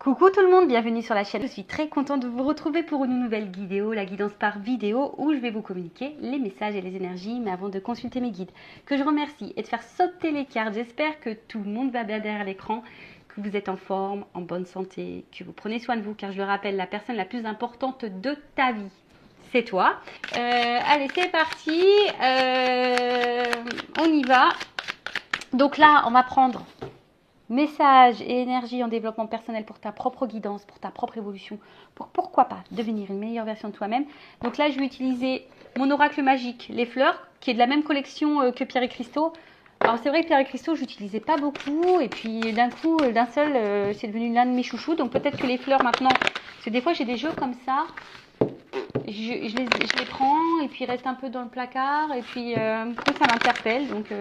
Coucou tout le monde, bienvenue sur la chaîne. Je suis très contente de vous retrouver pour une nouvelle vidéo, la guidance par vidéo, où je vais vous communiquer les messages et les énergies, mais avant de consulter mes guides, que je remercie et de faire sauter les cartes. J'espère que tout le monde va bien derrière l'écran, que vous êtes en forme, en bonne santé, que vous prenez soin de vous, car je le rappelle, la personne la plus importante de ta vie, c'est toi. Allez, c'est parti, on y va. Donc là, on va prendre message et énergie en développement personnel pour ta propre guidance, pour ta propre évolution, pour pourquoi pas devenir une meilleure version de toi-même. Donc là, je vais utiliser mon oracle magique, les fleurs, qui est de la même collection que Pierre et Cristaux. Alors c'est vrai que Pierre et Cristaux, je n'utilisais pas beaucoup, et puis d'un coup, d'un seul, c'est devenu l'un de mes chouchous. Donc peut-être que les fleurs maintenant, parce que des fois j'ai des jeux comme ça, je les prends, et puis ils restent un peu dans le placard, et puis ça m'interpelle. Donc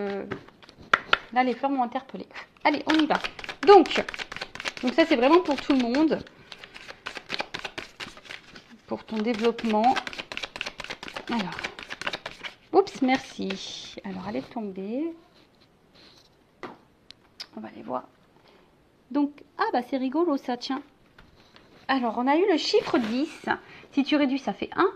là, les fleurs m'ont interpellée. Allez, on y va. Donc ça, c'est vraiment pour tout le monde. Pour ton développement. Alors. Oups, merci. Alors, elle est tombée. On va aller voir. Donc, ah bah c'est rigolo ça, tiens. Alors, on a eu le chiffre 10. Si tu réduis, ça fait 1.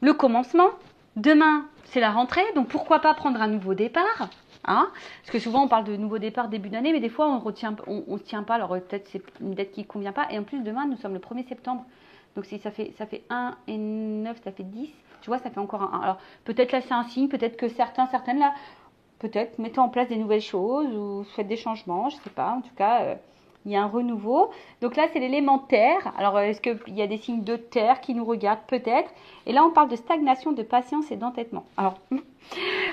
Le commencement. Demain, c'est la rentrée. Donc, pourquoi pas prendre un nouveau départ ? Hein, parce que souvent on parle de nouveau départ début d'année, mais des fois on se tient pas. Alors peut-être c'est une date qui ne convient pas. Et en plus demain nous sommes le 1er septembre. Donc si ça fait 1 et 9, ça fait 10. Tu vois, ça fait encore un 1. Alors peut-être là c'est un signe, peut-être que certaines là, peut-être mettez en place des nouvelles choses ou faites des changements, je sais pas. En tout cas, il y a un renouveau. Donc là c'est l'élément terre. Alors est-ce qu'il y a des signes de terre qui nous regardent? Peut-être. Et là on parle de stagnation, de patience et d'entêtement. Alors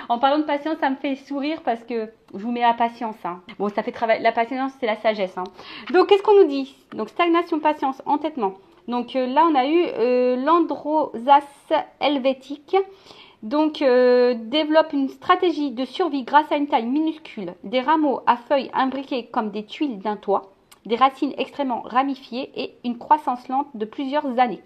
en parlant de patience, ça me fait sourire parce que je vous mets la patience. Hein. Bon, ça fait travail. La patience, c'est la sagesse. Hein. Donc, qu'est-ce qu'on nous dit? Donc, stagnation, patience, entêtement. Donc, là, on a eu l'Androsas helvétique. Donc, développe une stratégie de survie grâce à une taille minuscule, des rameaux à feuilles imbriqués comme des tuiles d'un toit, des racines extrêmement ramifiées et une croissance lente de plusieurs années.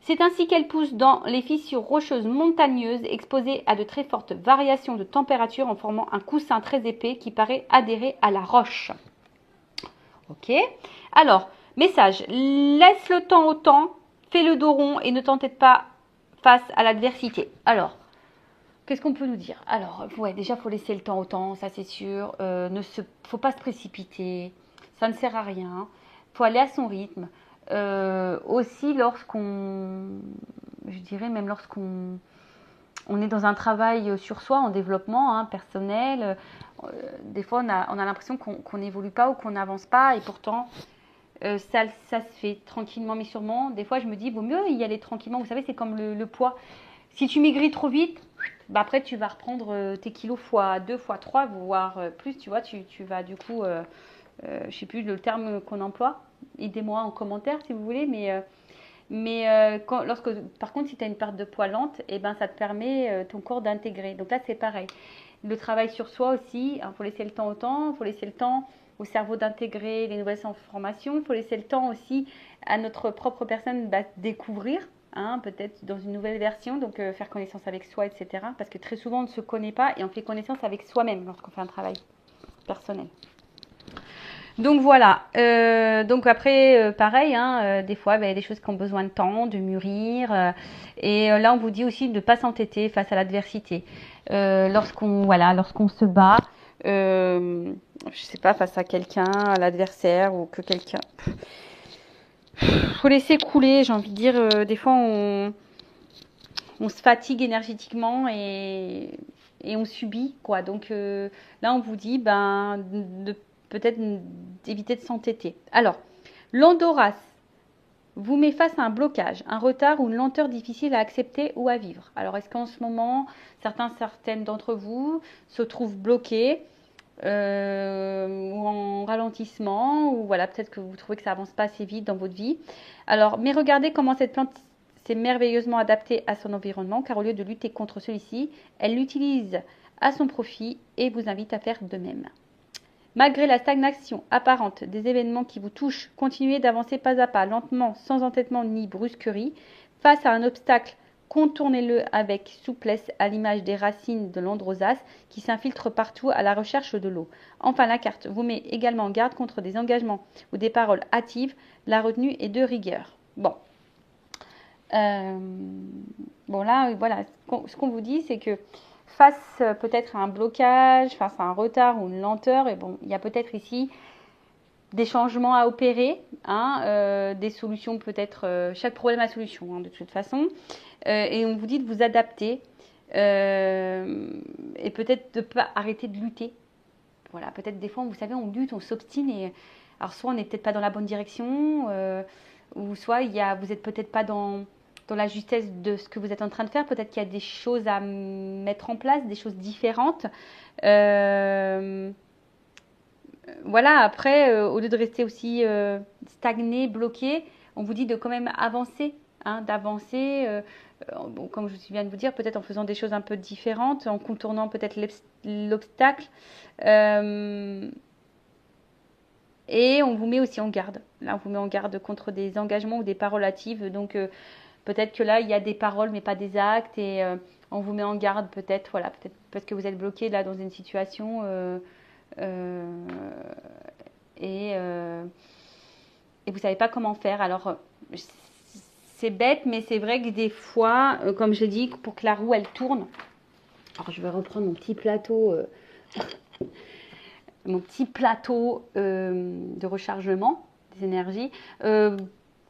C'est ainsi qu'elle pousse dans les fissures rocheuses montagneuses exposées à de très fortes variations de température en formant un coussin très épais qui paraît adhérer à la roche. Ok. Alors, message. Laisse le temps au temps, fais le dos rond et ne t'entête pas face à l'adversité. Alors, qu'est-ce qu'on peut nous dire? Alors, ouais, déjà, il faut laisser le temps au temps, ça c'est sûr. Faut pas se précipiter, ça ne sert à rien. Il faut aller à son rythme. Aussi je dirais même lorsqu'on est dans un travail sur soi, en développement personnel, des fois on a l'impression qu'on n'évolue pas ou qu'on n'avance pas et pourtant ça se fait tranquillement mais sûrement. Des fois je me dis, vaut mieux y aller tranquillement, vous savez c'est comme le poids. Si tu maigris trop vite, bah après tu vas reprendre tes kilos fois 2, fois 3, voire plus, tu vois, tu vas du coup, je ne sais plus le terme qu'on emploie, aidez-moi en commentaire si vous voulez, par contre si tu as une perte de poids lente, et ben, ça te permet ton corps d'intégrer. Donc là c'est pareil, le travail sur soi aussi, il faut laisser le temps au temps, il faut laisser le temps au cerveau d'intégrer les nouvelles informations, il faut laisser le temps aussi à notre propre personne découvrir. Peut-être dans une nouvelle version, donc faire connaissance avec soi, etc. Parce que très souvent on ne se connaît pas et on fait connaissance avec soi-même lorsqu'on fait un travail personnel. Donc voilà, donc après pareil, des fois il y a des choses qui ont besoin de temps, de mûrir, et là on vous dit aussi de ne pas s'entêter face à l'adversité. Lorsqu'on se bat, je sais pas, face à quelqu'un, à l'adversaire ou que quelqu'un... Faut laisser couler, j'ai envie de dire, des fois on se fatigue énergétiquement et on subit quoi. Donc là on vous dit peut-être d'éviter de s'entêter. Alors, l'Andoras vous met face à un blocage, un retard ou une lenteur difficile à accepter ou à vivre. Alors, est-ce qu'en ce moment, certaines d'entre vous se trouvent bloqués ou en ralentissement, ou voilà, peut-être que vous trouvez que ça avance pas assez vite dans votre vie. Alors, mais regardez comment cette plante s'est merveilleusement adaptée à son environnement, car au lieu de lutter contre celui-ci, elle l'utilise à son profit et vous invite à faire de même. Malgré la stagnation apparente des événements qui vous touchent, continuez d'avancer pas à pas, lentement, sans entêtement ni brusquerie, face à un obstacle contournez-le avec souplesse à l'image des racines de l'androsace qui s'infiltrent partout à la recherche de l'eau. Enfin, la carte vous met également en garde contre des engagements ou des paroles hâtives, la retenue est de rigueur. Bon. Bon là, voilà, ce qu'on vous dit, c'est que face peut-être à un blocage, face à un retard ou une lenteur, et bon, il y a peut-être ici des changements à opérer, hein, des solutions peut-être, chaque problème a solution, hein, de toute façon, et on vous dit de vous adapter, et peut-être de ne pas arrêter de lutter. Voilà, peut-être des fois, vous savez, on lutte, on s'obstine, et alors soit on n'est peut-être pas dans la bonne direction, ou soit vous n'êtes peut-être pas dans la justesse de ce que vous êtes en train de faire. Peut-être qu'il y a des choses à mettre en place, des choses différentes. Voilà, après, au lieu de rester aussi stagné, bloqué, on vous dit de quand même avancer, hein, d'avancer, bon, comme je viens de vous dire, peut-être en faisant des choses un peu différentes, en contournant peut-être l'obstacle. Et on vous met aussi en garde. Là, on vous met en garde contre des engagements ou des paroles hâtives. Donc, peut-être que là, il y a des paroles, mais pas des actes. Et on vous met en garde, peut-être, voilà, peut-être parce que vous êtes bloqué là dans une situation. Et vous ne savez pas comment faire. Alors, c'est bête, mais c'est vrai que des fois, comme je dis, pour que la roue, elle tourne. Alors, je vais reprendre mon petit plateau. Mon petit plateau de rechargement des énergies.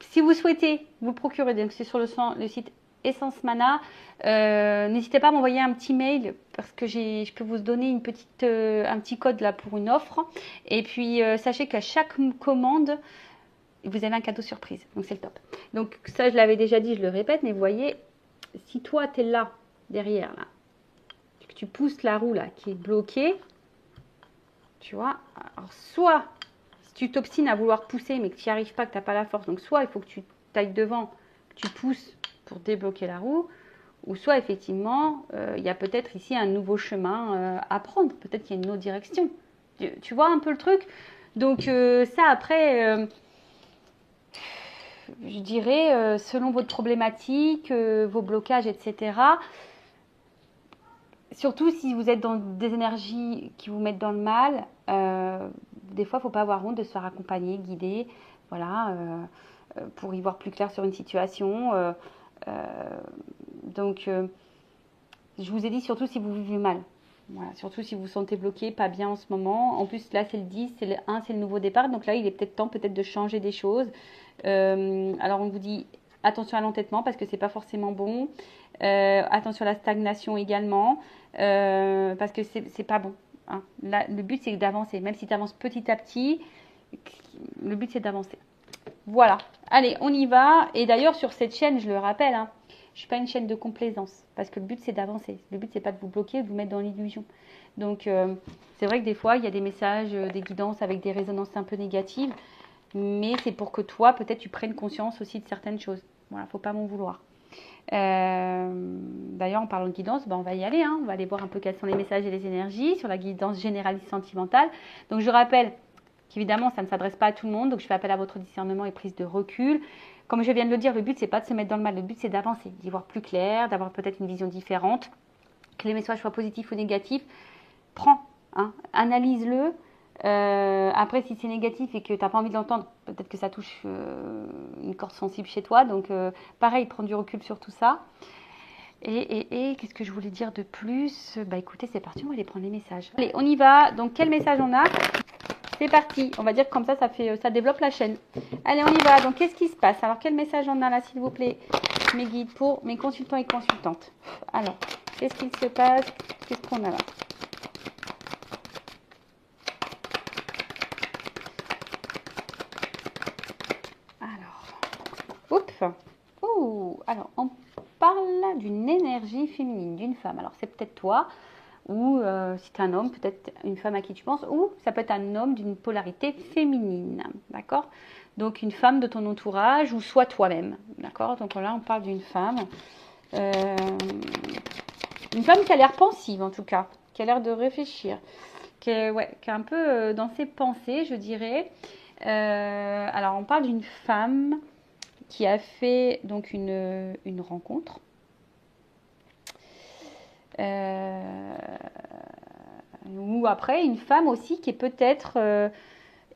Si vous souhaitez vous procurer, donc c'est sur le site Essence Mana, n'hésitez pas à m'envoyer un petit mail parce que je peux vous donner un petit code là pour une offre. Et puis sachez qu'à chaque commande, vous avez un cadeau surprise. Donc c'est le top. Donc ça, je l'avais déjà dit, je le répète, mais vous voyez, si toi tu es là, derrière, là, que tu pousses la roue là qui est bloquée, tu vois, alors soit si tu t'obstines à vouloir pousser mais que tu n'y arrives pas, que tu n'as pas la force, donc soit il faut que tu tailles devant, que tu pousses pour débloquer la roue, ou soit effectivement il y a peut-être ici un nouveau chemin à prendre, peut-être qu'il y a une autre direction. Tu vois un peu le truc. Donc ça après, je dirais selon votre problématique, vos blocages, etc. Surtout si vous êtes dans des énergies qui vous mettent dans le mal, des fois, il ne faut pas avoir honte de se faire accompagner, guider, voilà, pour y voir plus clair sur une situation. Donc, je vous ai dit, surtout si vous vivez mal. Voilà, surtout si vous vous sentez bloqué, pas bien en ce moment. En plus, là, c'est le 10, c'est le 1, c'est le nouveau départ. Donc là, il est peut-être temps peut-être de changer des choses. Alors, on vous dit attention à l'entêtement parce que c'est pas forcément bon. Attention à la stagnation également parce que c'est pas bon. Hein. Là, le but, c'est d'avancer. Même si tu avances petit à petit, le but, c'est d'avancer. Voilà. Allez, on y va. Et d'ailleurs, sur cette chaîne, je le rappelle, hein, je ne suis pas une chaîne de complaisance. Parce que le but, c'est d'avancer. Le but, c'est pas de vous bloquer, de vous mettre dans l'illusion. Donc, c'est vrai que des fois, il y a des messages, des guidances avec des résonances un peu négatives. Mais c'est pour que toi, peut-être, tu prennes conscience aussi de certaines choses. Voilà, faut pas m'en vouloir. D'ailleurs, en parlant de guidance, on va y aller. Hein. On va aller voir un peu quels sont les messages et les énergies sur la guidance généraliste sentimentale. Donc, je rappelle qu'évidemment, ça ne s'adresse pas à tout le monde. Donc, je fais appel à votre discernement et prise de recul. Comme je viens de le dire, le but, c'est pas de se mettre dans le mal. Le but, c'est d'avancer, d'y voir plus clair, d'avoir peut-être une vision différente. Que les messages soient positifs ou négatifs, prends, hein, analyse-le. Après, si c'est négatif et que tu n'as pas envie de l'entendre, peut-être que ça touche une corde sensible chez toi. Donc, pareil, prends du recul sur tout ça. Et qu'est-ce que je voulais dire de plus? Bah écoutez, c'est parti, on va aller prendre les messages. Allez, on y va. Donc, quel message on a? C'est parti. On va dire que comme ça développe la chaîne. Allez, on y va. Donc, qu'est-ce qui se passe? Alors, quel message on a là, s'il vous plaît, mes guides pour mes consultants et consultantes? Alors, qu'est-ce qu'il se passe? Qu'est-ce qu'on a là? Alors, on parle d'une énergie féminine, d'une femme. Alors, c'est peut-être toi, ou si tu es un homme, peut-être une femme à qui tu penses, ou ça peut être un homme d'une polarité féminine, d'accord? Donc, une femme de ton entourage, ou soit toi-même, d'accord? Donc là, on parle d'une femme qui a l'air pensive, en tout cas, qui a l'air de réfléchir, qui est un peu dans ses pensées, je dirais. Alors, on parle d'une femme qui a fait donc une rencontre, Euh, ou après, une femme aussi qui est peut-être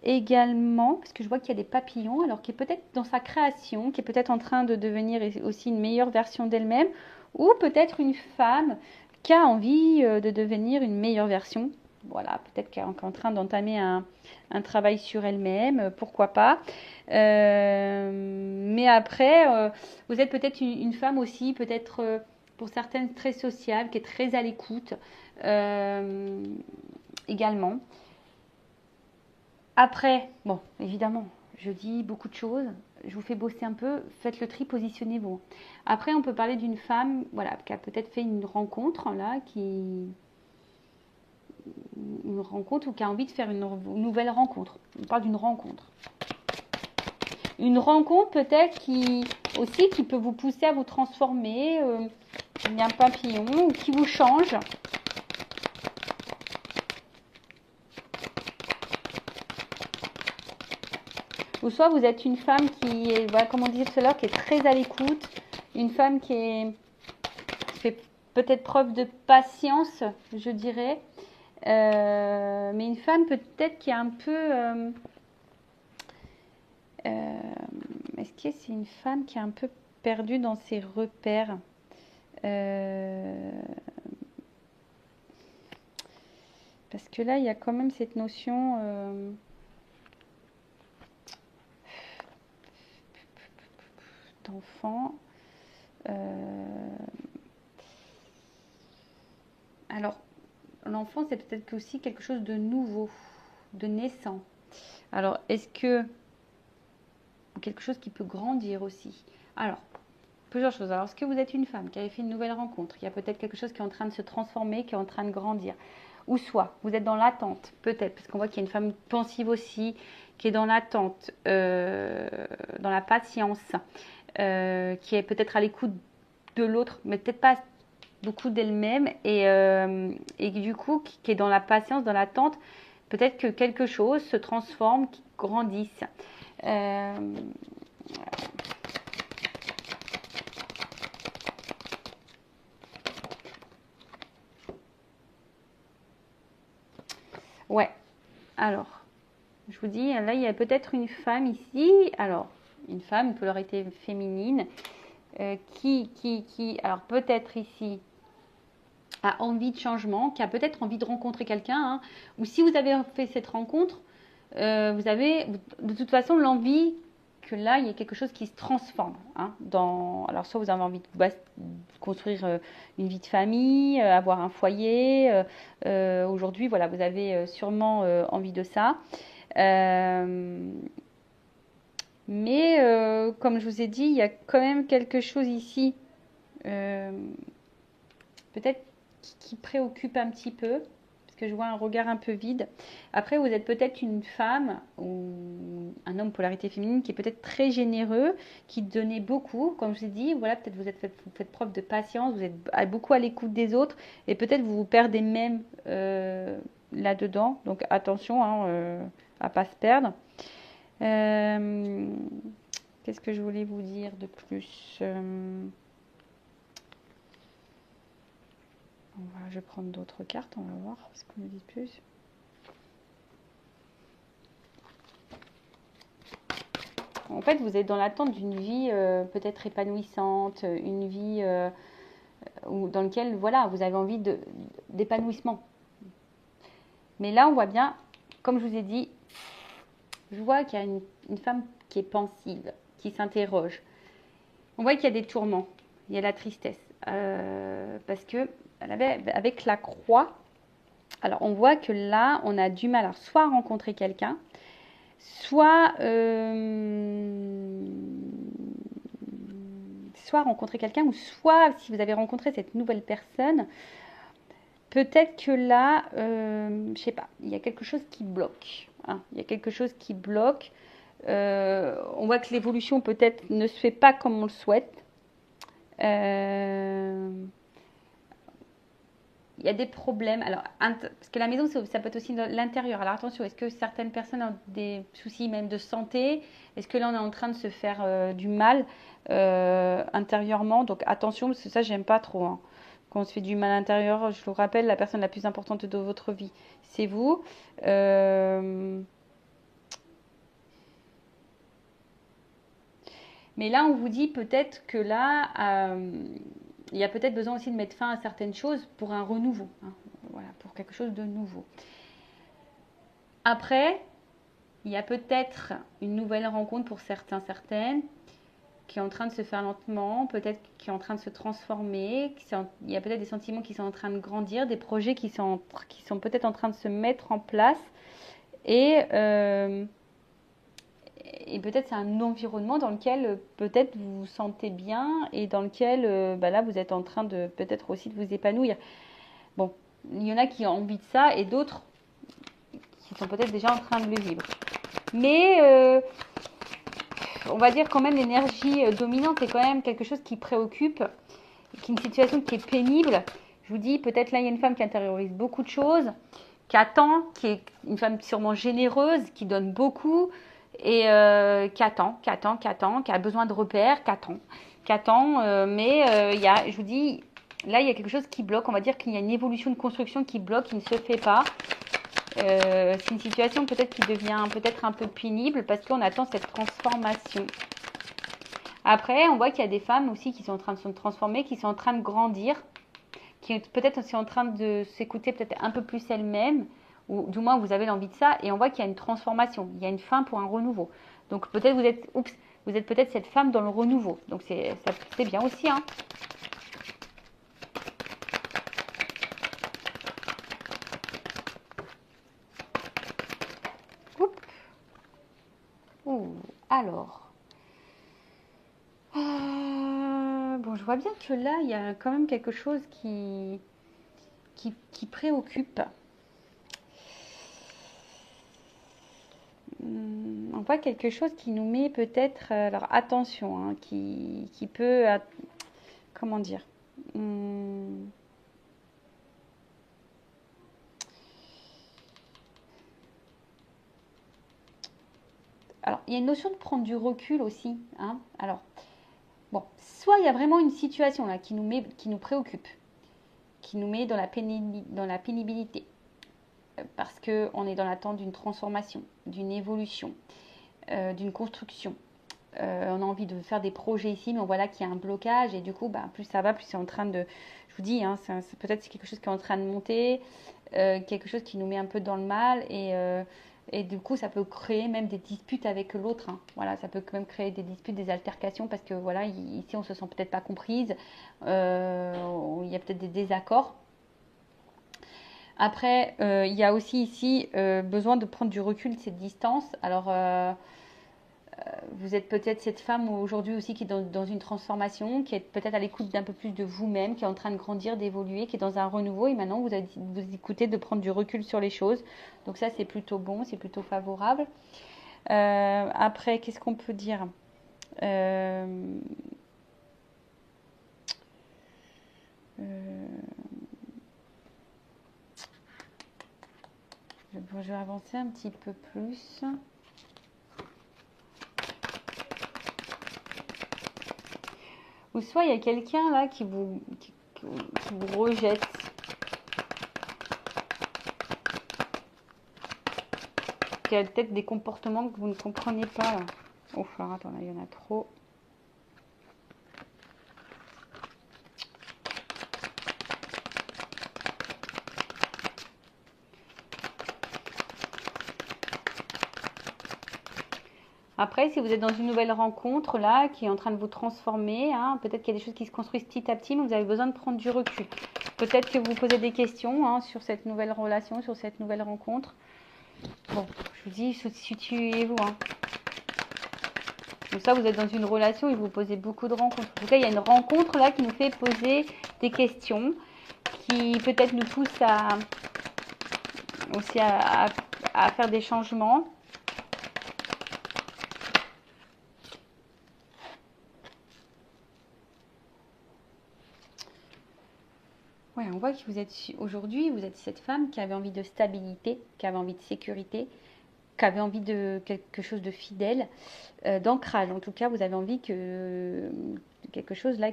également, parce que je vois qu'il y a des papillons, alors qui est peut-être dans sa création, qui est peut-être en train de devenir aussi une meilleure version d'elle-même, ou peut-être une femme qui a envie de devenir une meilleure version. Voilà, peut-être qu'elle est en train d'entamer un travail sur elle-même, pourquoi pas. Mais après, vous êtes peut-être une femme aussi, peut-être pour certaines très sociable, qui est très à l'écoute également. Après, bon, évidemment, je dis beaucoup de choses, je vous fais bosser un peu, faites le tri, positionnez-vous. Après, on peut parler d'une femme, voilà, qui a peut-être fait une rencontre, là, une rencontre ou qui a envie de faire une nouvelle rencontre. On parle d'une rencontre. Une rencontre peut-être qui aussi qui peut vous pousser à vous transformer, il y a un papillon, ou qui vous change. Ou soit vous êtes une femme qui est, voilà, comme on disait tout à l'heure, qui est très à l'écoute, une femme qui fait peut-être preuve de patience, je dirais, mais une femme peut-être qui est un peu... est-ce que c'est une femme qui est un peu perdue dans ses repères parce que là, il y a quand même cette notion d'enfant. Alors, l'enfant, c'est peut-être aussi quelque chose de nouveau, de naissant. Alors, est-ce que quelque chose qui peut grandir aussi? Alors, plusieurs choses. Alors, est-ce que vous êtes une femme qui avait fait une nouvelle rencontre? Il y a peut-être quelque chose qui est en train de se transformer, qui est en train de grandir. Ou soit, vous êtes dans l'attente, peut-être, parce qu'on voit qu'il y a une femme pensive aussi, qui est dans l'attente, dans la patience, qui est peut-être à l'écoute de l'autre, mais peut-être pas beaucoup d'elle-même, et du coup, qui est dans la patience, dans l'attente, peut-être que quelque chose se transforme, qui grandisse. Ouais, alors, je vous dis, là, il y a peut-être une femme ici, alors, une femme, une polarité féminine, alors peut-être ici, a envie de changement, qui a peut-être envie de rencontrer quelqu'un, hein, ou si vous avez fait cette rencontre, vous avez de toute façon l'envie que là, il y ait quelque chose qui se transforme. Hein, alors, soit vous avez envie de construire une vie de famille, avoir un foyer. Aujourd'hui, voilà, vous avez sûrement envie de ça. Mais comme je vous ai dit, il y a quand même quelque chose ici, peut-être qui préoccupe un petit peu, parce que je vois un regard un peu vide. Après, vous êtes peut-être une femme ou un homme polarité féminine qui est peut-être très généreux, qui donnait beaucoup, comme je vous ai dit. Voilà, peut-être vous faites preuve de patience, vous êtes beaucoup à l'écoute des autres, et peut-être vous vous perdez même là-dedans. Donc attention à pas se perdre. Qu'est-ce que je voulais vous dire de plus je vais prendre d'autres cartes, on va voir ce qu'on me dit plus. En fait, vous êtes dans l'attente d'une vie peut-être épanouissante, une vie dans laquelle voilà, vous avez envie d'épanouissement. Mais là, on voit bien, comme je vous ai dit, je vois qu'il y a une femme qui est pensive, qui s'interroge. On voit qu'il y a des tourments, il y a la tristesse. Parce que avec la croix, alors on voit que là, on a du mal à soit rencontrer quelqu'un, soit rencontrer quelqu'un, ou soit si vous avez rencontré cette nouvelle personne, peut-être que là, je sais pas, il y a quelque chose qui bloque. Hein, il y a quelque chose qui bloque. On voit que l'évolution peut-être ne se fait pas comme on le souhaite. Il y a des problèmes. Alors, parce que la maison, ça peut être aussi l'intérieur. Alors attention, est-ce que certaines personnes ont des soucis même de santé? Est-ce que là, on est en train de se faire du mal intérieurement? Donc attention, parce que ça, j'aime pas trop. Hein. Quand on se fait du mal à l'intérieur, je vous rappelle, la personne la plus importante de votre vie, c'est vous. Euh, Mais là, on vous dit peut-être que là, il y a peut-être besoin aussi de mettre fin à certaines choses pour un renouveau, hein. Voilà, pour quelque chose de nouveau. Après, il y a peut-être une nouvelle rencontre pour certains, certaines, qui est en train de se faire lentement, peut-être qui est en train de se transformer. Il y a peut-être des sentiments qui sont en train de grandir, des projets qui sont peut-être en train de se mettre en place. Et, euh, et peut-être c'est un environnement dans lequel peut-être vous vous sentez bien et dans lequel bah là vous êtes en train de peut-être aussi de vous épanouir. Bon, il y en a qui ont envie de ça et d'autres qui sont peut-être déjà en train de le vivre. Mais on va dire quand même l'énergie dominante est quand même quelque chose qui préoccupe, qui est une situation qui est pénible. Je vous dis, peut-être là il y a une femme qui intériorise beaucoup de choses, qui attend, qui est une femme sûrement généreuse, qui donne beaucoup et qui attend, qui a besoin de repères, qui attend. Il y a, je vous dis, là il y a quelque chose qui bloque. On va dire qu'il y a une évolution de construction qui bloque, qui ne se fait pas. C'est une situation peut-être qui devient peut-être un peu pénible parce qu'on attend cette transformation. Après, on voit qu'il y a des femmes aussi qui sont en train de se transformer, qui sont en train de grandir, qui peut-être aussi en train de s'écouter peut-être un peu plus elles-mêmes, ou du moins vous avez l'envie de ça, et on voit qu'il y a une transformation, il y a une fin pour un renouveau. Donc peut-être vous êtes peut-être cette femme dans le renouveau. Donc c'est bien aussi, hein. Oups. Ouh, alors. Bon, je vois bien que là, il y a quand même quelque chose qui préoccupe. On voit quelque chose qui nous met peut-être, alors attention, hein, qui peut, comment dire, hum, alors il y a une notion de prendre du recul aussi, hein. Alors bon, soit il y a vraiment une situation là qui nous préoccupe, qui nous met dans la pénibilité, parce que on est dans l'attente d'une transformation, d'une évolution, d'une construction. On a envie de faire des projets ici, mais on voit là qu'il y a un blocage et du coup, bah, plus ça va, plus c'est en train de, je vous dis, hein, peut-être c'est quelque chose qui est en train de monter, quelque chose qui nous met un peu dans le mal et du coup, ça peut créer même des disputes avec l'autre, hein. Voilà, ça peut quand même créer des disputes, des altercations parce que voilà, ici on se sent peut-être pas comprise, il y a peut-être des désaccords. Après, il y a aussi ici besoin de prendre du recul, cette distance. Alors, vous êtes peut-être cette femme aujourd'hui aussi qui est dans une transformation, qui est peut-être à l'écoute d'un peu plus de vous-même, qui est en train de grandir, d'évoluer, qui est dans un renouveau et maintenant vous écoutez de prendre du recul sur les choses. Donc ça c'est plutôt bon, c'est plutôt favorable. Après, qu'est-ce qu'on peut dire? Euh, euh, je vais avancer un petit peu plus. Ou soit il y a quelqu'un là qui vous rejette, qui a peut-être des comportements que vous ne comprenez pas là. Oh, alors attends, là, il y en a trop. Après, si vous êtes dans une nouvelle rencontre là, qui est en train de vous transformer, hein, peut-être qu'il y a des choses qui se construisent petit à petit, mais vous avez besoin de prendre du recul. Peut-être que vous posez des questions, hein, sur cette nouvelle relation, sur cette nouvelle rencontre. Bon, je vous dis, situez-vous, hein. Donc ça, vous êtes dans une relation et vous posez beaucoup de rencontres. En tout cas, il y a une rencontre là qui nous fait poser des questions, qui peut-être nous pousse aussi à faire des changements. Ouais, on voit que vous êtes aujourd'hui, vous êtes cette femme qui avait envie de stabilité, qui avait envie de sécurité, qui avait envie de quelque chose de fidèle, d'ancrage. En tout cas, vous avez envie que quelque chose là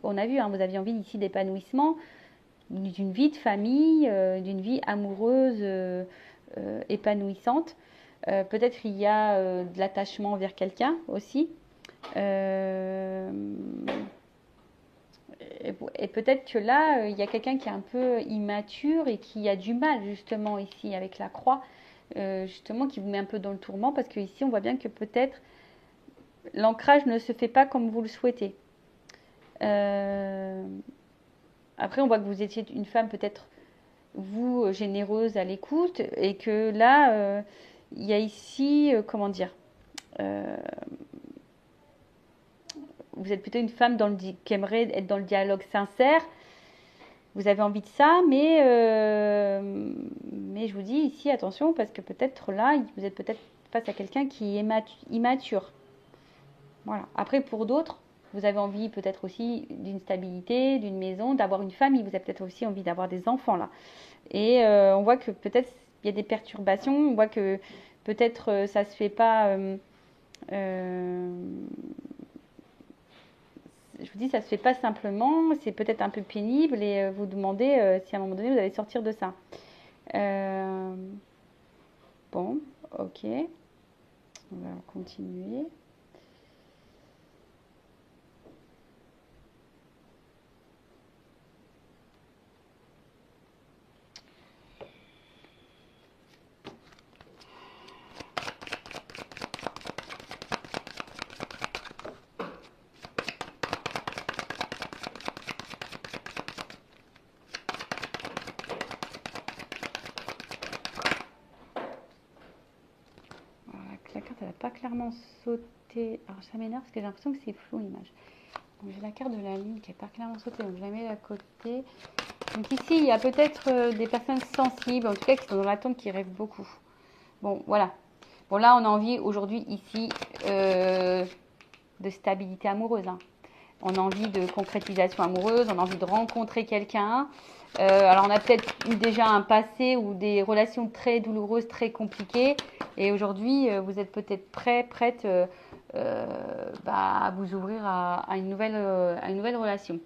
on a vu, hein, vous aviez envie ici d'épanouissement, d'une vie de famille, d'une vie amoureuse épanouissante. Peut-être il y a de l'attachement envers quelqu'un aussi. Euh, et peut-être que là, il y a quelqu'un qui est un peu immature et qui a du mal justement ici avec la croix, justement qui vous met un peu dans le tourment parce que ici on voit bien que peut-être l'ancrage ne se fait pas comme vous le souhaitez. Euh, Après, on voit que vous étiez une femme peut-être vous généreuse à l'écoute et que là, il y a ici, comment dire, euh, vous êtes plutôt une femme qui aimerait être dans le dialogue sincère. Vous avez envie de ça, mais je vous dis ici, attention, parce que peut-être là, vous êtes peut-être face à quelqu'un qui est immature. Voilà. Après, pour d'autres, vous avez envie peut-être aussi d'une stabilité, d'une maison, d'avoir une famille. Vous avez peut-être aussi envie d'avoir des enfants là. Et on voit que peut-être il y a des perturbations. On voit que peut-être ça se fait pas. Je vous dis, ça se fait pas simplement. C'est peut-être un peu pénible et vous demandez si à un moment donné vous allez sortir de ça. Euh, bon, ok. On va continuer. Voilà, la carte, elle n'a pas clairement sauté. Alors ça m'énerve parce que j'ai l'impression que c'est flou l'image. Donc j'ai la carte de la lune qui n'est pas clairement sautée, donc je la mets à côté. Donc ici, il y a peut-être des personnes sensibles, en tout cas qui sont dans l'attente, qui rêvent beaucoup. Bon, voilà. Bon, là, on a envie aujourd'hui, ici, de stabilité amoureuse. Hein. On a envie de concrétisation amoureuse, on a envie de rencontrer quelqu'un. Alors, on a peut-être eu déjà un passé ou des relations très douloureuses, très compliquées. Et aujourd'hui, vous êtes peut-être prête à vous ouvrir à une nouvelle relation.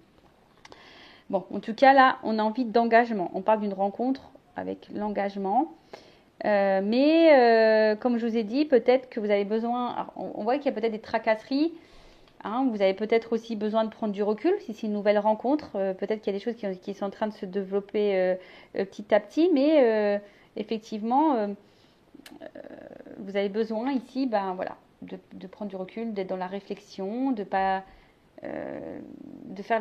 Bon, en tout cas, là, on a envie d'engagement. On parle d'une rencontre avec l'engagement. Mais comme je vous ai dit, peut-être que vous avez besoin. Alors, on voit qu'il y a peut-être des tracasseries. Hein, vous avez peut-être aussi besoin de prendre du recul si c'est une nouvelle rencontre. Peut-être qu'il y a des choses qui sont en train de se développer petit à petit. Mais effectivement, vous avez besoin ici ben, voilà, de prendre du recul, d'être dans la réflexion, de faire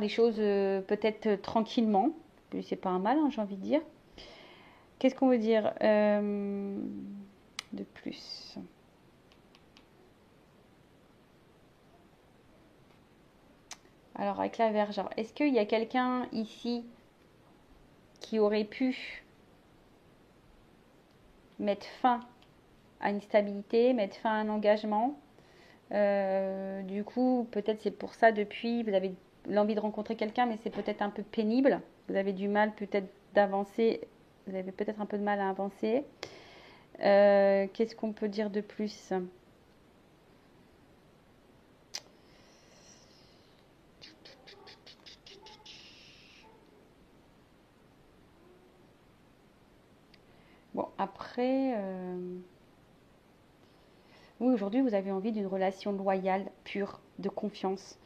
les choses peut-être tranquillement. C'est pas un mal, hein, j'ai envie de dire. Qu'est-ce qu'on veut dire de plus? Alors, avec la Vierge, est-ce qu'il y a quelqu'un ici qui aurait pu mettre fin à une stabilité, mettre fin à un engagement? Du coup, peut-être c'est pour ça depuis, vous avez l'envie de rencontrer quelqu'un, mais c'est peut-être un peu pénible. Vous avez du mal peut-être d'avancer. Vous avez peut-être un peu de mal à avancer. Qu'est-ce qu'on peut dire de plus? Bon, après, oui, aujourd'hui, vous avez envie d'une relation loyale, pure, de confiance.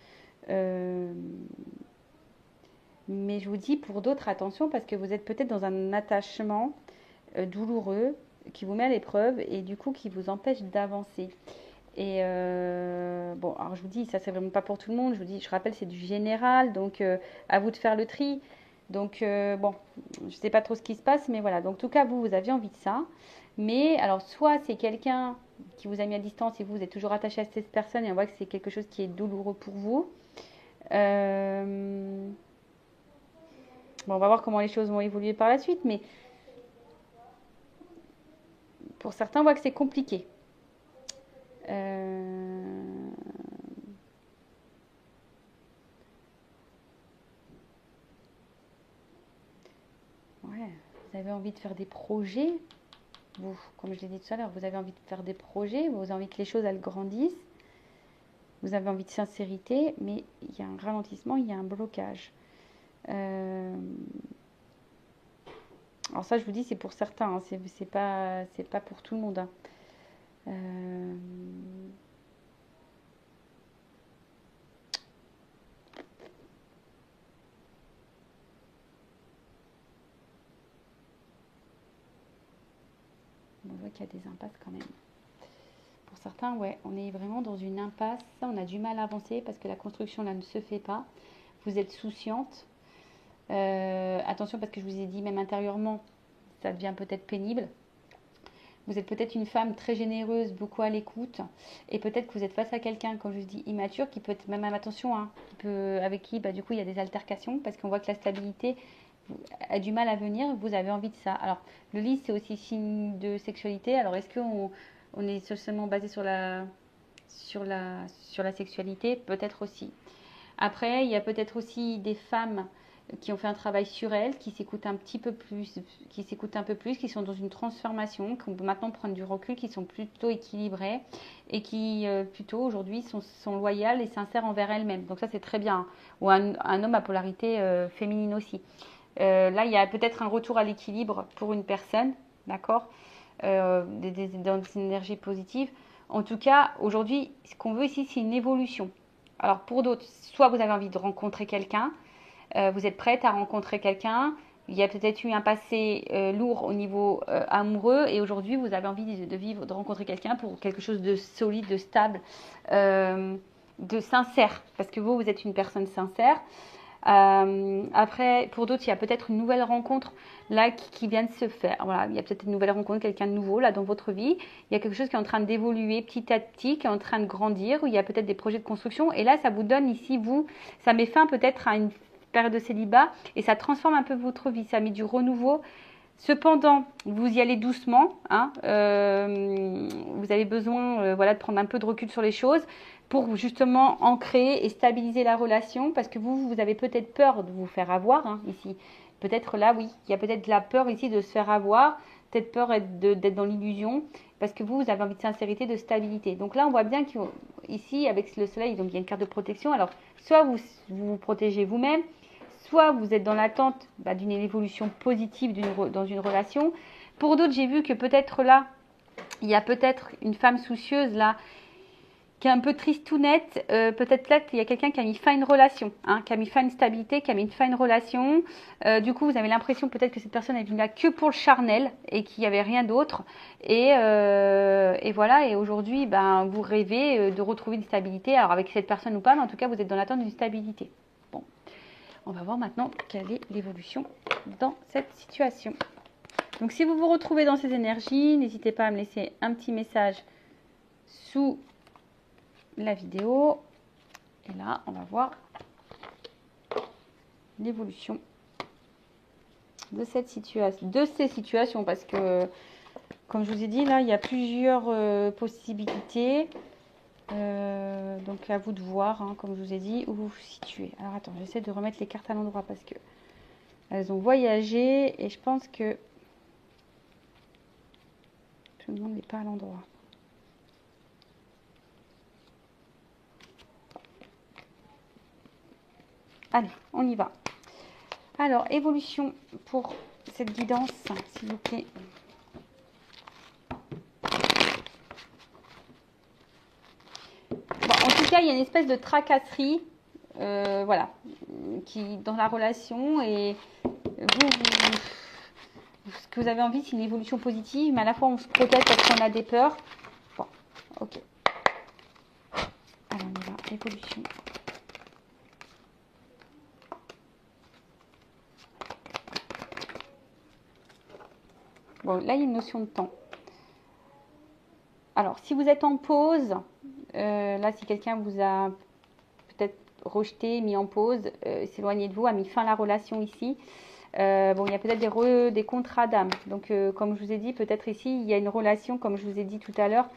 Euh, mais je vous dis pour d'autres, attention, parce que vous êtes peut-être dans un attachement douloureux qui vous met à l'épreuve et du coup qui vous empêche d'avancer. Et bon, alors je vous dis, ça c'est vraiment pas pour tout le monde. Je vous dis, je rappelle, c'est du général, donc à vous de faire le tri. Donc bon, je sais pas trop ce qui se passe, mais voilà. Donc en tout cas, vous aviez envie de ça. Mais alors, soit c'est quelqu'un qui vous a mis à distance et vous êtes toujours attaché à cette personne et on voit que c'est quelque chose qui est douloureux pour vous. Euh, Bon, on va voir comment les choses vont évoluer par la suite, mais pour certains, on voit que c'est compliqué. Euh, Ouais, vous avez envie de faire des projets, vous, comme je l'ai dit tout à l'heure, vous avez envie de faire des projets, vous avez envie que les choses elles grandissent. Vous avez envie de sincérité, mais il y a un ralentissement, il y a un blocage. Alors ça, je vous dis, c'est pour certains, hein, c'est pas pour tout le monde. Hein. On voit qu'il y a des impasses quand même. Pour certains, ouais, on est vraiment dans une impasse. On a du mal à avancer parce que la construction là ne se fait pas. Vous êtes souciante. Attention parce que je vous ai dit, même intérieurement, ça devient peut-être pénible. Vous êtes peut-être une femme très généreuse, beaucoup à l'écoute. Et peut-être que vous êtes face à quelqu'un, comme je vous dis, immature, qui peut être même, attention, hein, avec qui, bah, du coup, il y a des altercations parce qu'on voit que la stabilité a du mal à venir. Vous avez envie de ça. Alors, le lit, c'est aussi signe de sexualité. Alors, est-ce qu'on est seulement basé sur la sexualité? Peut-être aussi. Après, il y a peut-être aussi des femmes qui ont fait un travail sur elles, qui s'écoutent un petit peu plus, qui sont dans une transformation, qui peut maintenant prendre du recul, qui sont plutôt équilibrées et qui plutôt aujourd'hui sont loyales et sincères envers elles-mêmes. Donc ça c'est très bien. Ou un homme à polarité féminine aussi. Là il y a peut-être un retour à l'équilibre pour une personne, d'accord, dans des énergies positives. En tout cas, aujourd'hui, ce qu'on veut ici, c'est une évolution. Alors pour d'autres, soit vous avez envie de rencontrer quelqu'un, vous êtes prête à rencontrer quelqu'un, il y a peut-être eu un passé lourd au niveau amoureux et aujourd'hui vous avez envie de rencontrer quelqu'un pour quelque chose de solide, de stable, de sincère, parce que vous êtes une personne sincère. Après, pour d'autres, il y a peut-être une nouvelle rencontre là qui vient de se faire. Voilà, il y a peut-être une nouvelle rencontre, quelqu'un de nouveau là dans votre vie. Il y a quelque chose qui est en train d'évoluer petit à petit, qui est en train de grandir, où il y a peut-être des projets de construction. Et là, ça vous donne ici, ça met fin peut-être à une période de célibat et ça transforme un peu votre vie. Ça met du renouveau. Cependant, vous y allez doucement. Hein, vous avez besoin voilà, de prendre un peu de recul sur les choses pour justement ancrer et stabiliser la relation parce que vous avez peut-être peur de vous faire avoir hein, ici. Peut-être là, oui, il y a peut-être la peur ici de se faire avoir, peut-être peur d'être dans l'illusion parce que vous avez envie de sincérité, de stabilité. Donc là, on voit bien qu'ici, avec le soleil, donc il y a une carte de protection. Alors, soit vous protégez vous-même, soit vous êtes dans l'attente d'une évolution positive dans une relation. Pour d'autres, j'ai vu que peut-être là, il y a peut-être une femme soucieuse là, qui est un peu tristounette, peut-être là, il y a quelqu'un qui a mis fin à une relation, hein, qui a mis fin à une stabilité, qui a mis fin à une relation. Du coup, vous avez l'impression peut-être que cette personne est venue là que pour le charnel et qu'il n'y avait rien d'autre. Et voilà, et aujourd'hui, vous rêvez de retrouver une stabilité. Alors avec cette personne ou pas, mais en tout cas, vous êtes dans l'attente d'une stabilité. Bon, on va voir maintenant quelle est l'évolution dans cette situation. Donc si vous vous retrouvez dans ces énergies, n'hésitez pas à me laisser un petit message sous la vidéo. Et là, on va voir l'évolution de cette situation, de ces situations, parce que, comme je vous ai dit, là, il y a plusieurs possibilités. Donc, à vous de voir, hein, comme je vous ai dit, où vous vous situez. Alors, attends, j'essaie de remettre les cartes à l'endroit parce que elles ont voyagé et je pense que tout le monde n'est pas à l'endroit. Allez, on y va. Alors, évolution pour cette guidance, s'il vous plaît. Bon, en tout cas, il y a une espèce de tracasserie, voilà, qui dans la relation et ce que vous avez envie, c'est une évolution positive, mais à la fois on se protège parce qu'on a des peurs. Bon, ok. Alors, on y va, évolution. Bon, là, il y a une notion de temps. Alors, si vous êtes en pause, là, si quelqu'un vous a peut-être rejeté, mis en pause, s'éloigné de vous, a mis fin à la relation ici, bon, il y a peut-être des contrats d'âme. Donc, comme je vous ai dit, peut-être ici, il y a une relation, comme je vous ai dit tout à l'heure,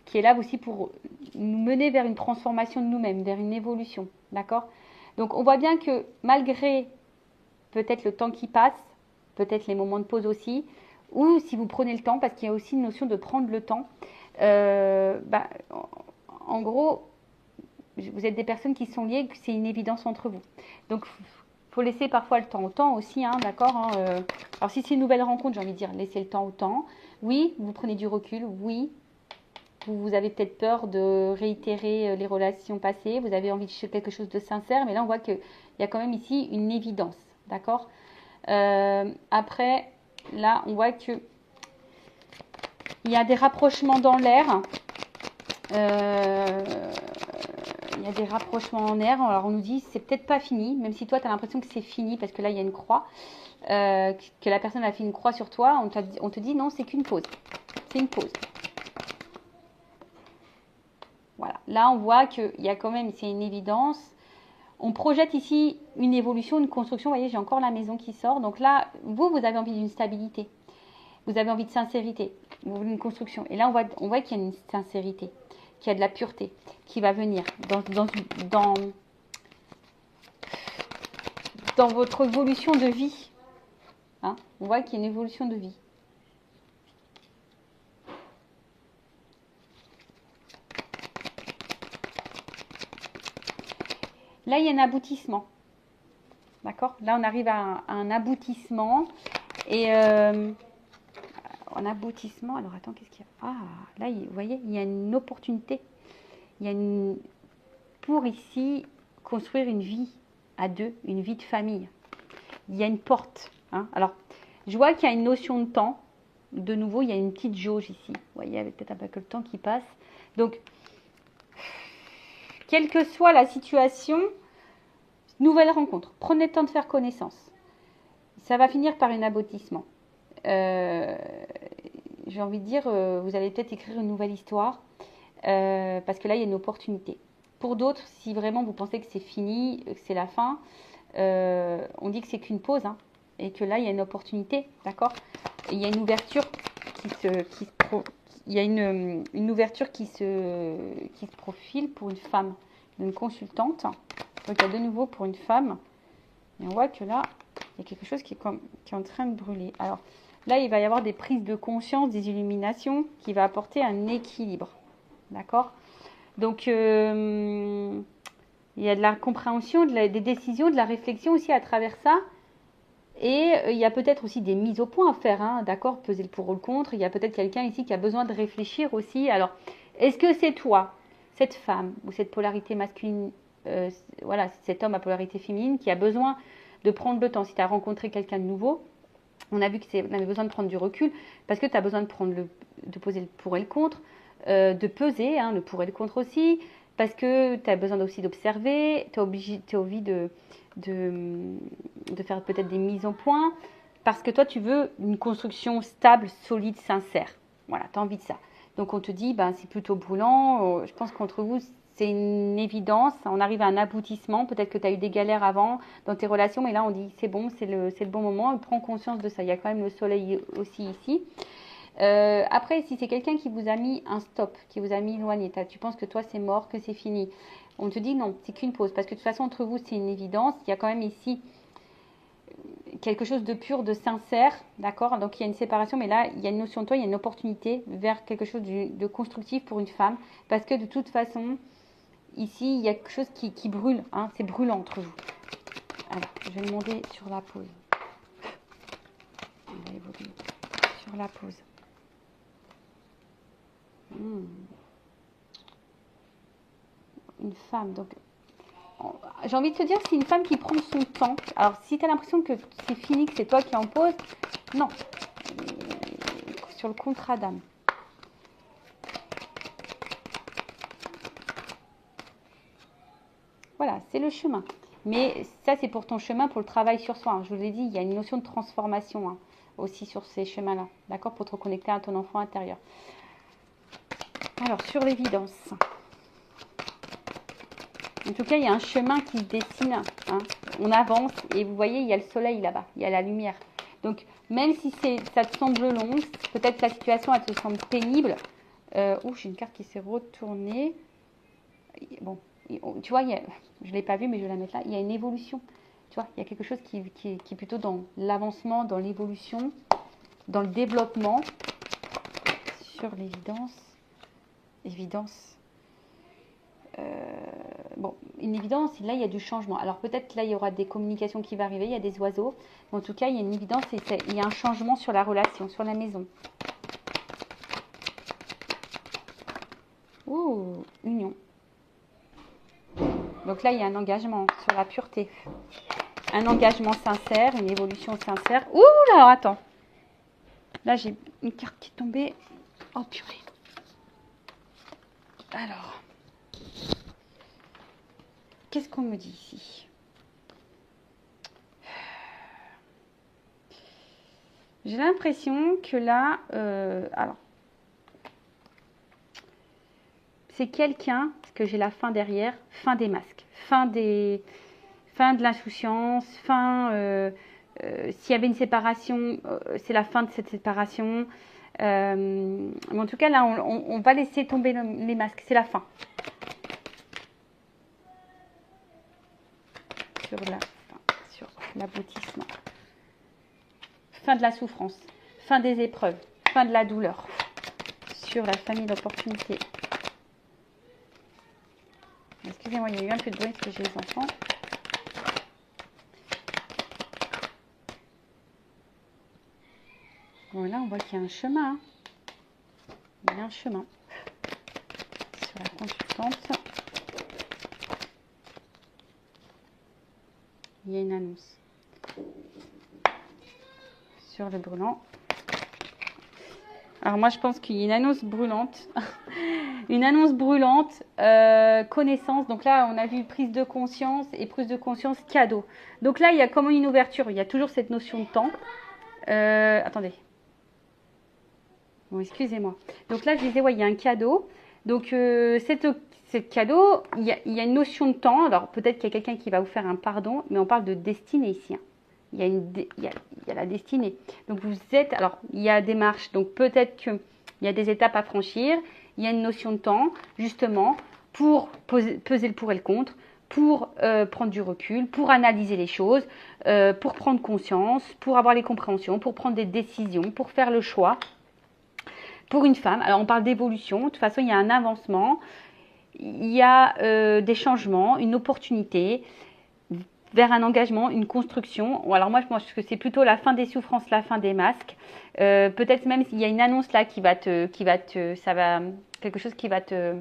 qui est là aussi pour nous mener vers une transformation de nous-mêmes, vers une évolution. D'accord? Donc, on voit bien que malgré peut-être le temps qui passe, peut-être les moments de pause aussi, ou si vous prenez le temps, parce qu'il y a aussi une notion de prendre le temps, En gros, vous êtes des personnes qui sont liées, que c'est une évidence entre vous. Donc, il faut laisser parfois le temps au temps aussi, hein, d'accord, hein, alors, si c'est une nouvelle rencontre, j'ai envie de dire, laissez le temps au temps. Oui, vous prenez du recul, oui. Vous avez peut-être peur de réitérer les relations passées, vous avez envie de quelque chose de sincère, mais là, on voit qu'il y a quand même ici une évidence, d'accord. Après, là, on voit que il y a des rapprochements dans l'air. Il y a des rapprochements en l'air. Alors, on nous dit, c'est peut-être pas fini, même si toi, tu as l'impression que c'est fini, parce que là, il y a une croix, que la personne a fait une croix sur toi. On te dit, non, c'est qu'une pause. C'est une pause. Voilà. Là, on voit qu'il y a quand même, c'est une évidence. On projette ici une évolution, une construction. Vous voyez, j'ai encore la maison qui sort. Donc là, vous avez envie d'une stabilité. Vous avez envie de sincérité. Vous voulez une construction. Et là, on voit qu'il y a une sincérité, qu'il y a de la pureté qui va venir dans votre évolution de vie. Hein, on voit qu'il y a une évolution de vie. Là, il y a un aboutissement. D'accord? Là, on arrive à un aboutissement. Et un aboutissement. Alors, attends, qu'est-ce qu'il y a? Ah, là, vous voyez, il y a une opportunité. Il y a pour ici construire une vie à deux, une vie de famille. Il y a une porte. Hein? Alors, je vois qu'il y a une notion de temps. De nouveau, il y a une petite jauge ici. Vous voyez, avec peut-être un peu que le temps qui passe. Donc, quelle que soit la situation, nouvelle rencontre. Prenez le temps de faire connaissance. Ça va finir par un aboutissement. J'ai envie de dire, vous allez peut-être écrire une nouvelle histoire. Parce que là, il y a une opportunité. Pour d'autres, si vraiment vous pensez que c'est fini, que c'est la fin, on dit que c'est qu'une pause. Hein, et que là, il y a une opportunité. D'accord? Il y a une ouverture il y a une ouverture qui se profile pour une femme, une consultante. Donc, il y a de nouveau pour une femme. Et on voit que là, il y a quelque chose qui est en train de brûler. Alors, là, il va y avoir des prises de conscience, des illuminations qui va apporter un équilibre. D'accord? Donc, il y a de la compréhension, des décisions, de la réflexion aussi à travers ça. Et il y a peut-être aussi des mises au point à faire, hein, d'accord, peser le pour ou le contre. Il y a peut-être quelqu'un ici qui a besoin de réfléchir aussi. Alors, est-ce que c'est toi, cette femme ou cette polarité masculine, voilà, cet homme à polarité féminine qui a besoin de prendre le temps? Si tu as rencontré quelqu'un de nouveau, on a vu qu'on avait besoin de prendre du recul parce que tu as besoin de poser le pour et le contre, de peser, hein, le pour et le contre aussi, parce que tu as besoin aussi d'observer, tu as envie de faire peut-être des mises au point, parce que toi, tu veux une construction stable, solide, sincère. Voilà, tu as envie de ça. Donc, on te dit, ben, c'est plutôt brûlant. Je pense qu'entre vous, c'est une évidence. On arrive à un aboutissement. Peut-être que tu as eu des galères avant dans tes relations, mais là, on dit, c'est bon, c'est le bon moment. Prends conscience de ça. Il y a quand même le soleil aussi ici. Après, si c'est quelqu'un qui vous a mis un stop, qui vous a mis éloigné, tu penses que toi, c'est mort, que c'est fini. On te dit non, c'est qu'une pause. Parce que de toute façon, entre vous, c'est une évidence. Il y a quand même ici quelque chose de pur, de sincère. D'accord? Donc, il y a une séparation. Mais là, il y a une notion de toi, il y a une opportunité vers quelque chose de constructif pour une femme. Parce que de toute façon, ici, il y a quelque chose qui brûle. Hein, c'est brûlant entre vous. Alors, je vais demander sur la pause. On va évoluer sur la pause. Une femme, donc j'ai envie de te dire, c'est une femme qui prend son temps. Alors, si tu as l'impression que c'est fini, que c'est toi qui en pose, non. Sur le contrat d'âme. Voilà, c'est le chemin. Mais ça, c'est pour ton chemin, pour le travail sur soi. Hein. Je vous l'ai dit, il y a une notion de transformation hein, aussi sur ces chemins-là. D'accord? Pour te reconnecter à ton enfant intérieur. Alors, sur l'évidence. En tout cas, il y a un chemin qui se dessine. Hein. On avance et vous voyez, il y a le soleil là-bas. Il y a la lumière. Donc, même si ça te semble long, peut-être que la situation, elle te semble pénible. J'ai une carte qui s'est retournée. Bon, tu vois, je ne l'ai pas vue, mais je vais la mettre là. Il y a une évolution. Tu vois, il y a quelque chose qui est plutôt dans l'avancement, dans l'évolution, dans le développement. Sur l'évidence. Évidence. Bon, une évidence, là il y a du changement. Alors peut-être là il y aura des communications qui vont arriver, il y a des oiseaux. Mais en tout cas, il y a une évidence et il y a un changement sur la relation, sur la maison. Ouh, union. Donc là, il y a un engagement sur la pureté. Un engagement sincère, une évolution sincère. Ouh là, alors attends. Là, j'ai une carte qui est tombée. Oh purée. Alors. Qu'est-ce qu'on me dit ici? J'ai l'impression que là, alors, c'est quelqu'un, parce que j'ai la fin derrière, fin des masques, fin de l'insouciance, s'il y avait une séparation, c'est la fin de cette séparation. Mais en tout cas, là, on va laisser tomber les masques, c'est la fin. Sur l'aboutissement. Fin de la souffrance, fin des épreuves, fin de la douleur. Sur la famille d'opportunité. Excusez-moi, il y a eu un peu de bruit parce que j'ai les enfants. Bon, là, on voit qu'il y a un chemin. Il y a un chemin. Sur la consultante. Il y a une annonce. Sur le brûlant. Alors moi, je pense qu'il y a une annonce brûlante. Une annonce brûlante, connaissance. Donc là, on a vu prise de conscience et prise de conscience cadeau. Donc là, il y a comme une ouverture. Il y a toujours cette notion de temps. Attendez. Bon, excusez-moi. Donc là, je disais, ouais, il y a un cadeau. Donc, cette cadeau, il y a une notion de temps. Alors, peut-être qu'il y a quelqu'un qui va vous faire un pardon, mais on parle de destinée ici. Hein. Il y a la destinée. Donc, vous êtes... Alors, il y a des marches. Donc, peut-être qu'il y a des étapes à franchir. Il y a une notion de temps, justement, pour peser le pour et le contre, pour prendre du recul, pour analyser les choses, pour prendre conscience, pour avoir les compréhensions, pour prendre des décisions, pour faire le choix. Pour une femme, alors on parle d'évolution, de toute façon il y a un avancement, il y a des changements, une opportunité vers un engagement, une construction. Alors moi je pense que c'est plutôt la fin des souffrances, la fin des masques. Peut-être même s'il y a une annonce là quelque chose qui va te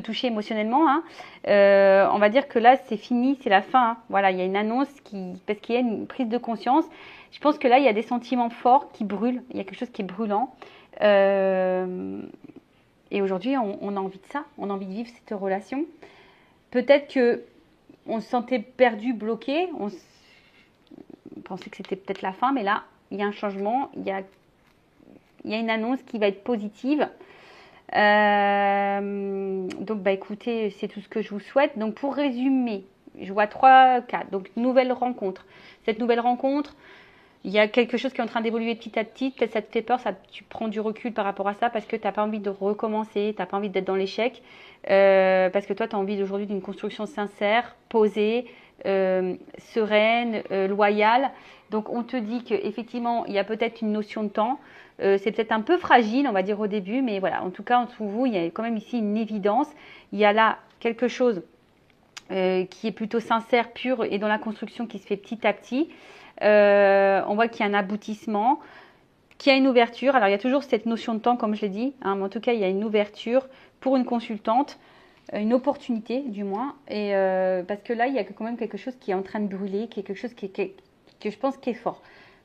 toucher émotionnellement. Hein. On va dire que là c'est fini, c'est la fin. Hein. Voilà, il y a une annonce parce qu'il y a une prise de conscience. Je pense que là il y a des sentiments forts qui brûlent, il y a quelque chose qui est brûlant. Et aujourd'hui, on a envie de ça, on a envie de vivre cette relation. Peut-être que on se sentait perdu, bloqué, on pensait que c'était peut-être la fin, mais là, il y a un changement, il y a une annonce qui va être positive. Donc, bah écoutez, c'est tout ce que je vous souhaite. Donc, pour résumer, je vois 3 cas. Donc, nouvelle rencontre. Cette nouvelle rencontre, il y a quelque chose qui est en train d'évoluer petit à petit. Peut-être ça te fait peur, tu prends du recul par rapport à ça parce que tu n'as pas envie de recommencer, tu n'as pas envie d'être dans l'échec. Parce que toi, tu as envie aujourd'hui d'une construction sincère, posée, sereine, loyale. Donc, on te dit qu'effectivement, il y a peut-être une notion de temps. C'est peut-être un peu fragile, on va dire au début, mais voilà. En tout cas, entre vous, il y a quand même ici une évidence. Il y a là quelque chose qui est plutôt sincère, pur et dans la construction qui se fait petit à petit. On voit qu'il y a un aboutissement, qu'il y a une ouverture. Alors, il y a toujours cette notion de temps, comme je l'ai dit. Hein, mais en tout cas, il y a une ouverture pour une consultante, une opportunité du moins. Et parce que là, il y a quand même quelque chose qui est en train de brûler, qui est quelque chose que je pense qui est fort.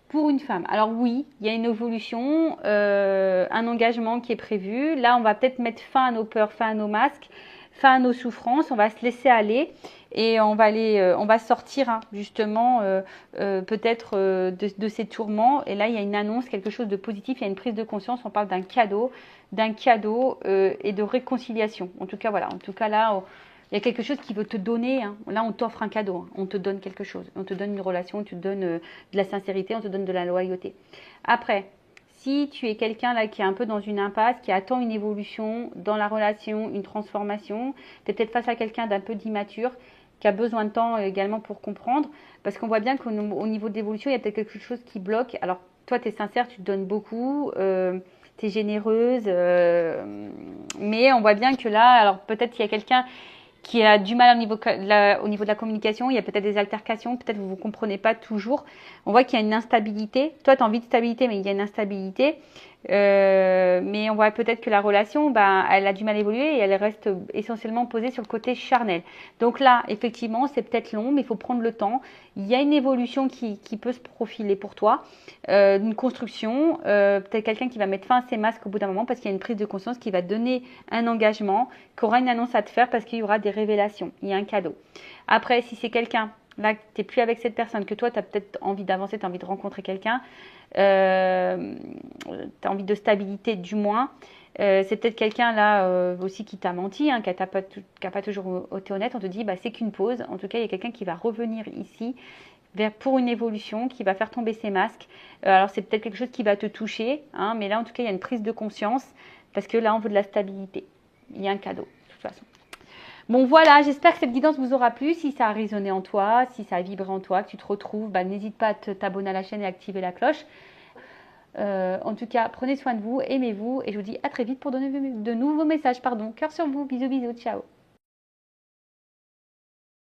Pour une femme. Alors oui, il y a une évolution, un engagement qui est prévu. Là, on va peut-être mettre fin à nos peurs, fin à nos masques, fin à nos souffrances. On va se laisser aller. Et on va sortir hein, justement peut-être de ces tourments. Et là, il y a une annonce, quelque chose de positif, il y a une prise de conscience. On parle d'un cadeau et de réconciliation. En tout cas, voilà. En tout cas, là, il y a quelque chose qui veut te donner. Hein. Là, on t'offre un cadeau. Hein. On te donne quelque chose. On te donne une relation, on te donne de la sincérité, on te donne de la loyauté. Après, si tu es quelqu'un là qui est un peu dans une impasse, qui attend une évolution dans la relation, une transformation, tu es peut-être face à quelqu'un d'un peu d'immature, qui a besoin de temps également pour comprendre, parce qu'on voit bien qu'au niveau de l'évolution, il y a peut-être quelque chose qui bloque. Alors, toi, tu es sincère, tu te donnes beaucoup, tu es généreuse, Mais on voit bien que là, alors peut-être qu'il y a quelqu'un qui a du mal au niveau de la communication, il y a peut-être des altercations, peut-être vous ne vous comprenez pas toujours. On voit qu'il y a une instabilité. Toi, tu as envie de stabilité, mais il y a une instabilité. Mais on voit peut-être que la relation, elle a du mal à évoluer et elle reste essentiellement posée sur le côté charnel. Donc là, effectivement, c'est peut-être long, mais il faut prendre le temps. Il y a une évolution qui peut se profiler pour toi, une construction, peut-être quelqu'un qui va mettre fin à ses masques au bout d'un moment parce qu'il y a une prise de conscience qui va donner un engagement, qui aura une annonce à te faire parce qu'il y aura des révélations, il y a un cadeau. Après, si c'est quelqu'un, là, tu n'es plus avec cette personne, que toi, tu as peut-être envie d'avancer, tu as envie de rencontrer quelqu'un, tu as envie de stabilité du moins, c'est peut-être quelqu'un là aussi qui t'a menti, qui n'a pas toujours été honnête, on te dit c'est qu'une pause, en tout cas il y a quelqu'un qui va revenir ici pour une évolution, qui va faire tomber ses masques. Alors c'est peut-être quelque chose qui va te toucher, mais là en tout cas il y a une prise de conscience, parce que là on veut de la stabilité, il y a un cadeau de toute façon. Bon voilà, j'espère que cette guidance vous aura plu. Si ça a résonné en toi, si ça a vibré en toi, que tu te retrouves, n'hésite pas à t'abonner à la chaîne et activer la cloche. En tout cas, prenez soin de vous, aimez-vous et je vous dis à très vite pour donner de nouveaux messages. Cœur sur vous, bisous bisous, ciao.